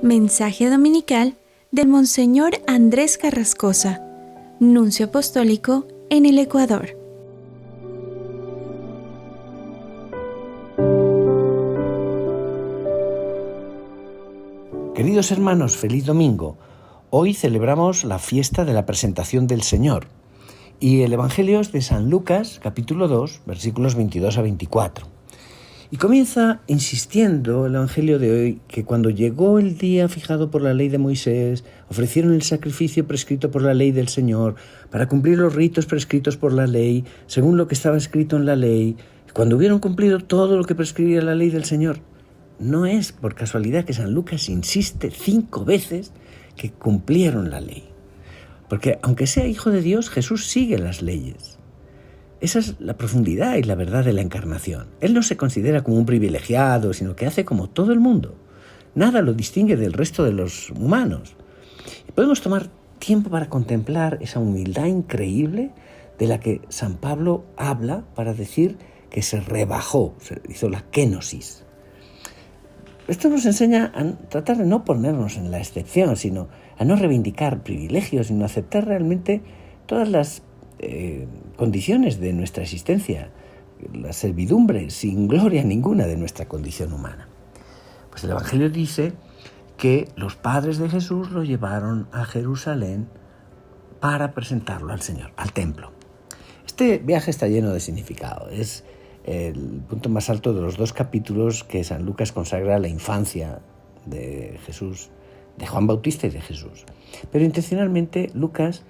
Mensaje dominical del Monseñor Andrés Carrascosa, Nuncio Apostólico en el Ecuador. Queridos hermanos, feliz domingo. Hoy celebramos la fiesta de la presentación del Señor y el Evangelio es de San Lucas, capítulo 2, versículos 22 a 24. Y comienza insistiendo el Evangelio de hoy que cuando llegó el día fijado por la ley de Moisés, ofrecieron el sacrificio prescrito por la ley del Señor para cumplir los ritos prescritos por la ley, según lo que estaba escrito en la ley. Cuando hubieron cumplido todo lo que prescribía la ley del Señor, no es por casualidad que San Lucas insiste 5 veces que cumplieron la ley. Porque aunque sea hijo de Dios, Jesús sigue las leyes. Esa es la profundidad y la verdad de la encarnación. Él no se considera como un privilegiado, sino que hace como todo el mundo. Nada lo distingue del resto de los humanos. Y podemos tomar tiempo para contemplar esa humildad increíble de la que San Pablo habla para decir que se rebajó, se hizo la kenosis. Esto nos enseña a tratar de no ponernos en la excepción, sino a no reivindicar privilegios, sino a aceptar realmente todas las condiciones de nuestra existencia, la servidumbre sin gloria ninguna de nuestra condición humana. Pues el Evangelio dice que los padres de Jesús lo llevaron a Jerusalén para presentarlo al Señor, al templo. Este viaje está lleno de significado. Es el punto más alto de los 2 capítulos que San Lucas consagra a la infancia de Jesús, de Juan Bautista y de Jesús. Pero intencionalmente Lucas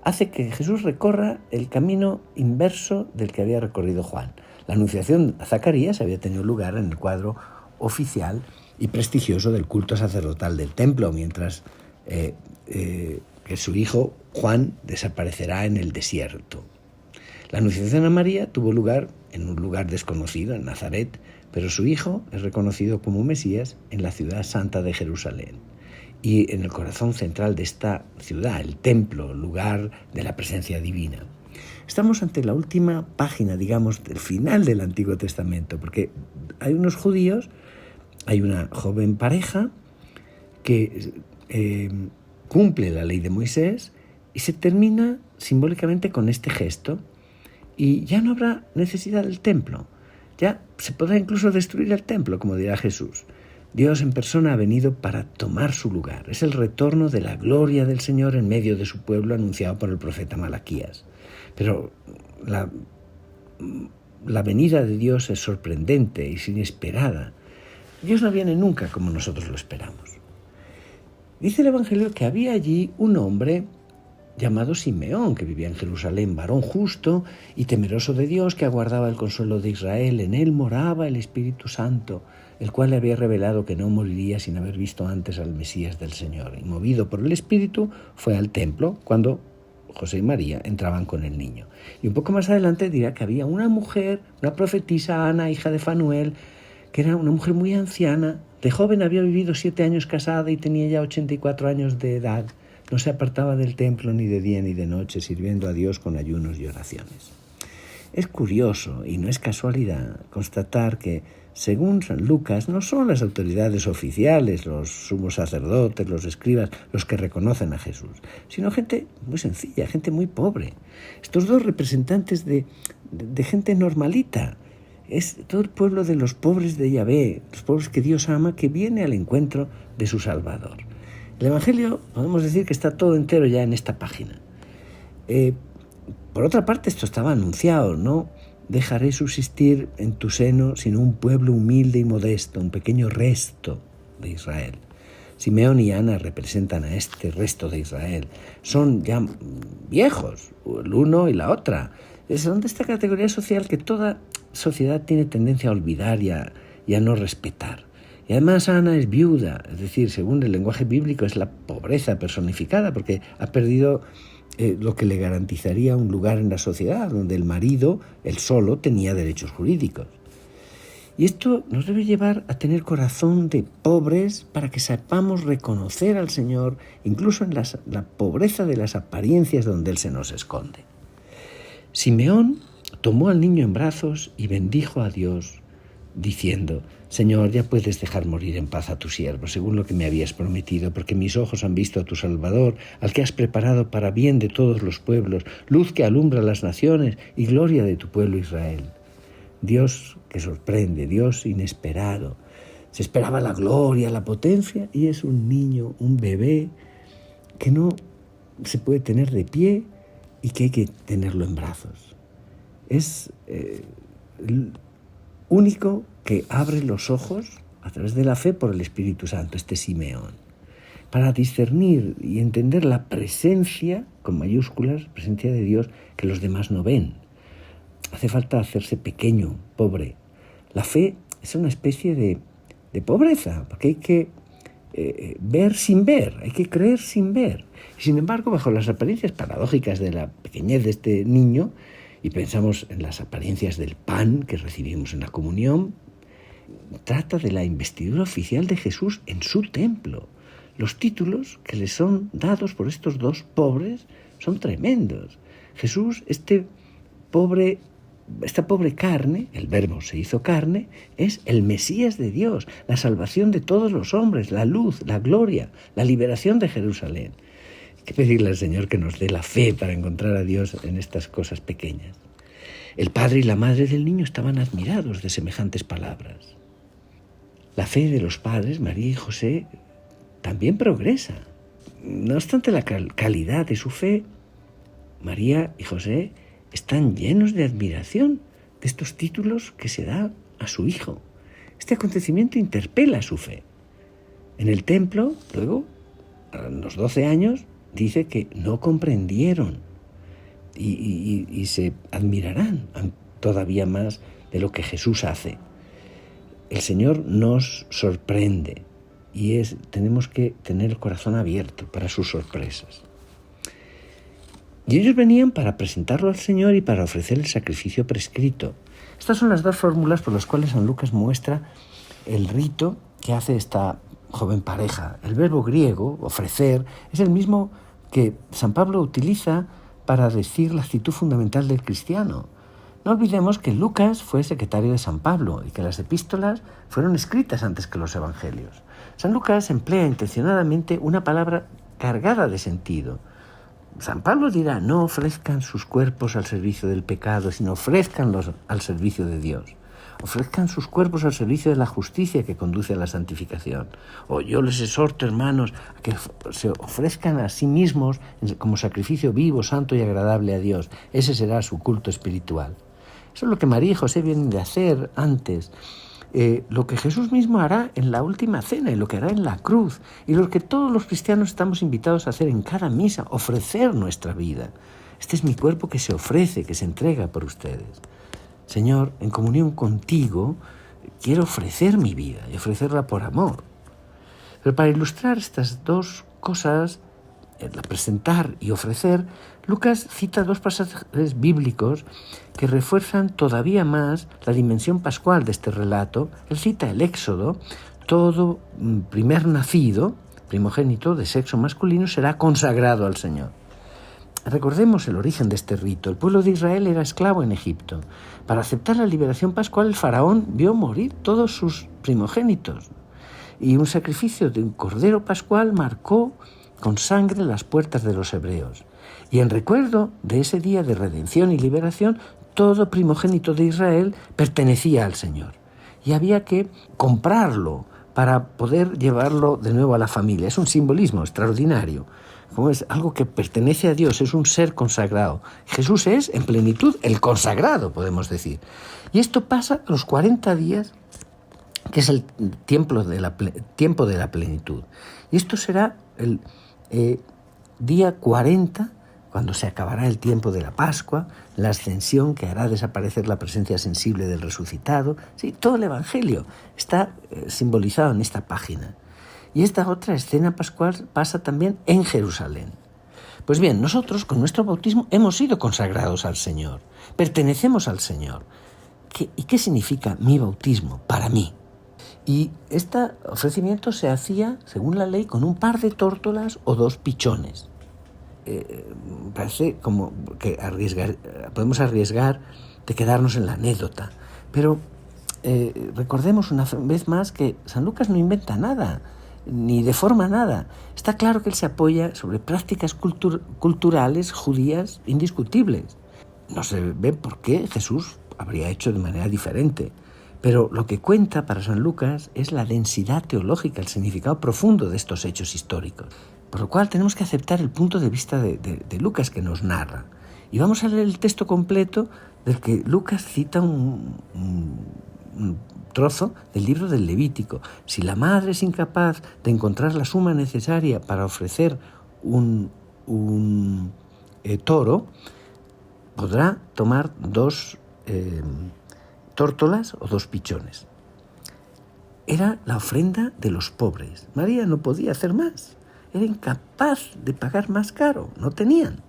hace que Jesús recorra el camino inverso del que había recorrido Juan. La anunciación a Zacarías había tenido lugar en el cuadro oficial y prestigioso del culto sacerdotal del templo, mientras que su hijo Juan desaparecerá en el desierto. La anunciación a María tuvo lugar en un lugar desconocido, en Nazaret, pero su hijo es reconocido como Mesías en la ciudad santa de Jerusalén. Y en el corazón central de esta ciudad, el templo, lugar de la presencia divina. Estamos ante la última página, digamos, del final del Antiguo Testamento, porque hay unos judíos, hay una joven pareja que cumple la ley de Moisés y se termina simbólicamente con este gesto y ya no habrá necesidad del templo, ya se podrá incluso destruir el templo, como dirá Jesús. Dios en persona ha venido para tomar su lugar. Es el retorno de la gloria del Señor en medio de su pueblo anunciado por el profeta Malaquías. Pero la venida de Dios es sorprendente y inesperada. Dios no viene nunca como nosotros lo esperamos. Dice el Evangelio que había allí un hombre llamado Simeón, que vivía en Jerusalén, varón justo y temeroso de Dios, que aguardaba el consuelo de Israel. En él moraba el Espíritu Santo, el cual le había revelado que no moriría sin haber visto antes al Mesías del Señor. Y movido por el Espíritu, fue al templo cuando José y María entraban con el niño. Y un poco más adelante dirá que había una mujer, una profetisa, Ana, hija de Fanuel, que era una mujer muy anciana. De joven había vivido 7 años casada y tenía ya 84 años de edad. No se apartaba del templo ni de día ni de noche, sirviendo a Dios con ayunos y oraciones. Es curioso y no es casualidad constatar que, según San Lucas, no son las autoridades oficiales, los sumos sacerdotes, los escribas, los que reconocen a Jesús, sino gente muy sencilla, gente muy pobre. Estos 2 representantes de gente normalita. Es todo el pueblo de los pobres de Yahvé, los pobres que Dios ama, que viene al encuentro de su Salvador. El Evangelio, podemos decir que está todo entero ya en esta página. Por otra parte, esto estaba anunciado, no dejaré subsistir en tu seno sino un pueblo humilde y modesto, un pequeño resto de Israel. Simeón y Ana representan a este resto de Israel. Son ya viejos, el uno y la otra. Son de esta categoría social que toda sociedad tiene tendencia a olvidar y a no respetar. Y además Ana es viuda, es decir, según el lenguaje bíblico es la pobreza personificada, porque ha perdido lo que le garantizaría un lugar en la sociedad, donde el marido, él solo, tenía derechos jurídicos. Y esto nos debe llevar a tener corazón de pobres para que sepamos reconocer al Señor, incluso en la pobreza de las apariencias donde Él se nos esconde. Simeón tomó al niño en brazos y bendijo a Dios, diciendo: Señor, ya puedes dejar morir en paz a tu siervo, según lo que me habías prometido, porque mis ojos han visto a tu Salvador, al que has preparado para bien de todos los pueblos, luz que alumbra las naciones y gloria de tu pueblo Israel. Dios que sorprende, Dios inesperado. Se esperaba la gloria, la potencia, y es un niño, un bebé, que no se puede tener de pie y que hay que tenerlo en brazos. Es el único que abre los ojos a través de la fe por el Espíritu Santo, este Simeón, para discernir y entender la presencia, con mayúsculas, presencia de Dios, que los demás no ven. Hace falta hacerse pequeño, pobre. La fe es una especie de pobreza, porque hay que ver sin ver, hay que creer sin ver. Y sin embargo, bajo las apariencias paradójicas de la pequeñez de este niño, y pensamos en las apariencias del pan que recibimos en la comunión, trata de la investidura oficial de Jesús en su templo. Los títulos que le son dados por estos dos pobres son tremendos. Jesús, esta pobre carne, el Verbo se hizo carne, es el Mesías de Dios, la salvación de todos los hombres, la luz, la gloria, la liberación de Jerusalén. Hay que pedirle al Señor que nos dé la fe para encontrar a Dios en estas cosas pequeñas. El padre y la madre del niño estaban admirados de semejantes palabras. La fe de los padres, María y José, también progresa. No obstante la calidad de su fe, María y José están llenos de admiración de estos títulos que se da a su hijo. Este acontecimiento interpela su fe. En el templo, luego, a los 12 años, dice que no comprendieron y se admirarán todavía más de lo que Jesús hace. El Señor nos sorprende y tenemos que tener el corazón abierto para sus sorpresas. Y ellos venían para presentarlo al Señor y para ofrecer el sacrificio prescrito. Estas son las dos fórmulas por las cuales San Lucas muestra el rito que hace esta joven pareja. El verbo griego, ofrecer, es el mismo que San Pablo utiliza para decir la actitud fundamental del cristiano. No olvidemos que Lucas fue secretario de San Pablo y que las epístolas fueron escritas antes que los evangelios. San Lucas emplea intencionadamente una palabra cargada de sentido. San Pablo dirá: no ofrezcan sus cuerpos al servicio del pecado, sino ofrézcanlos al servicio de Dios. Ofrezcan sus cuerpos al servicio de la justicia que conduce a la santificación. O yo les exhorto, hermanos, a que se ofrezcan a sí mismos como sacrificio vivo, santo y agradable a Dios. Ese será su culto espiritual. Eso es lo que María y José vienen de hacer antes. Lo que Jesús mismo hará en la última cena y lo que hará en la cruz, y lo que todos los cristianos estamos invitados a hacer en cada misa, ofrecer nuestra vida. Este es mi cuerpo que se ofrece, que se entrega por ustedes. Señor, en comunión contigo, quiero ofrecer mi vida y ofrecerla por amor. Pero para ilustrar estas dos cosas, la presentar y ofrecer, Lucas cita dos pasajes bíblicos que refuerzan todavía más la dimensión pascual de este relato. Él cita el Éxodo: todo primer nacido, primogénito de sexo masculino, será consagrado al Señor. Recordemos el origen de este rito. El pueblo de Israel era esclavo en Egipto. Para aceptar la liberación pascual, el faraón vio morir todos sus primogénitos. Y un sacrificio de un cordero pascual marcó con sangre las puertas de los hebreos. Y en recuerdo de ese día de redención y liberación, todo primogénito de Israel pertenecía al Señor. Y había que comprarlo para poder llevarlo de nuevo a la familia. Es un simbolismo extraordinario. Como es algo que pertenece a Dios, es un ser consagrado. Jesús es, en plenitud, el consagrado, podemos decir. Y esto pasa a los 40 días, que es el tiempo de la plenitud. Y esto será el día 40, cuando se acabará el tiempo de la Pascua, la ascensión que hará desaparecer la presencia sensible del resucitado. Sí, todo el Evangelio está simbolizado en esta página. Y esta otra escena pascual pasa también en Jerusalén. Pues bien, nosotros con nuestro bautismo hemos sido consagrados al Señor, pertenecemos al Señor. ¿Y qué significa mi bautismo para mí? Y este ofrecimiento se hacía, según la ley, con un par de tórtolas o 2 pichones. Parece como que podemos arriesgar de quedarnos en la anécdota, pero recordemos una vez más que San Lucas no inventa nada, ni deforma nada. Está claro que él se apoya sobre prácticas culturales judías indiscutibles. No se ve por qué Jesús habría hecho de manera diferente. Pero lo que cuenta para San Lucas es la densidad teológica, el significado profundo de estos hechos históricos. Por lo cual tenemos que aceptar el punto de vista de Lucas que nos narra. Y vamos a leer el texto completo del que Lucas cita un trozo del libro del Levítico. Si la madre es incapaz de encontrar la suma necesaria para ofrecer un toro, podrá tomar 2 tórtolas o 2 pichones. Era la ofrenda de los pobres. María no podía hacer más. Era incapaz de pagar más caro. No tenían.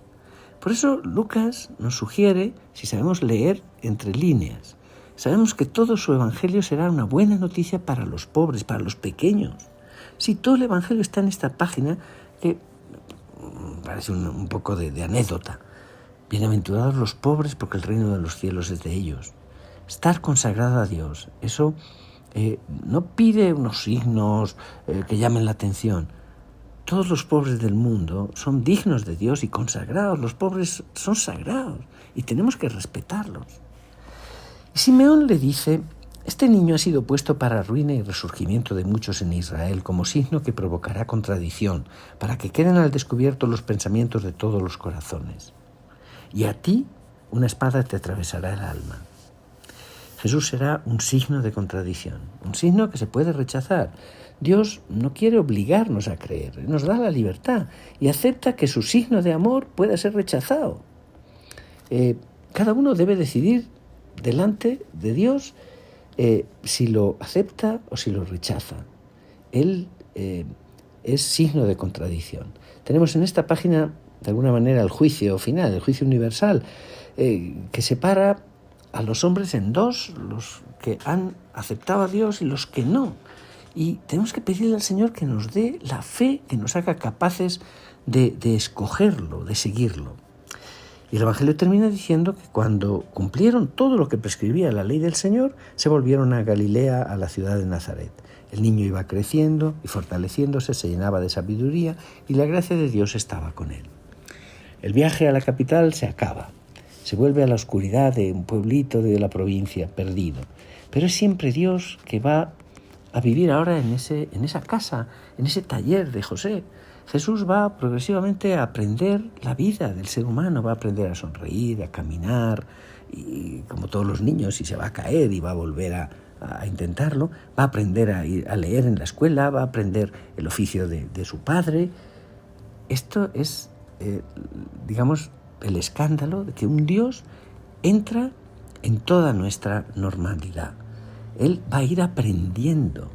Por eso Lucas nos sugiere, si sabemos leer entre líneas, sabemos que todo su evangelio será una buena noticia para los pobres, para los pequeños. Sí, todo el evangelio está en esta página que parece un poco de anécdota. Bienaventurados los pobres porque el reino de los cielos es de ellos. Estar consagrado a Dios, eso no pide unos signos que llamen la atención. Todos los pobres del mundo son dignos de Dios y consagrados. Los pobres son sagrados y tenemos que respetarlos. Y Simeón le dice: este niño ha sido puesto para ruina y resurgimiento de muchos en Israel como signo que provocará contradicción, para que queden al descubierto los pensamientos de todos los corazones. Y a ti una espada te atravesará el alma. Jesús será un signo de contradicción, un signo que se puede rechazar. Dios no quiere obligarnos a creer, nos da la libertad y acepta que su signo de amor pueda ser rechazado. Cada uno debe decidir delante de Dios si lo acepta o si lo rechaza. Él es signo de contradicción. Tenemos en esta página, de alguna manera, el juicio final, el juicio universal, que separa a los hombres en 2, los que han aceptado a Dios y los que no. Y tenemos que pedirle al Señor que nos dé la fe, que nos haga capaces de escogerlo, de seguirlo. Y el Evangelio termina diciendo que cuando cumplieron todo lo que prescribía la ley del Señor, se volvieron a Galilea, a la ciudad de Nazaret. El niño iba creciendo y fortaleciéndose, se llenaba de sabiduría y la gracia de Dios estaba con él. El viaje a la capital se acaba. Se vuelve a la oscuridad de un pueblito de la provincia, perdido. Pero es siempre Dios que va a vivir ahora en esa casa, en ese taller de José. Jesús va progresivamente a aprender la vida del ser humano, va a aprender a sonreír, a caminar, y como todos los niños, y se va a caer y va a volver a intentarlo, va a aprender a leer en la escuela, va a aprender el oficio de su padre. Esto es, digamos, el escándalo de que un Dios entra en toda nuestra normalidad. Él va a ir aprendiendo,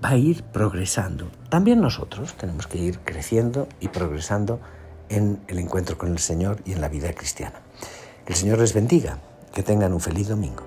va a ir progresando. También nosotros tenemos que ir creciendo y progresando en el encuentro con el Señor y en la vida cristiana. Que el Señor les bendiga, que tengan un feliz domingo.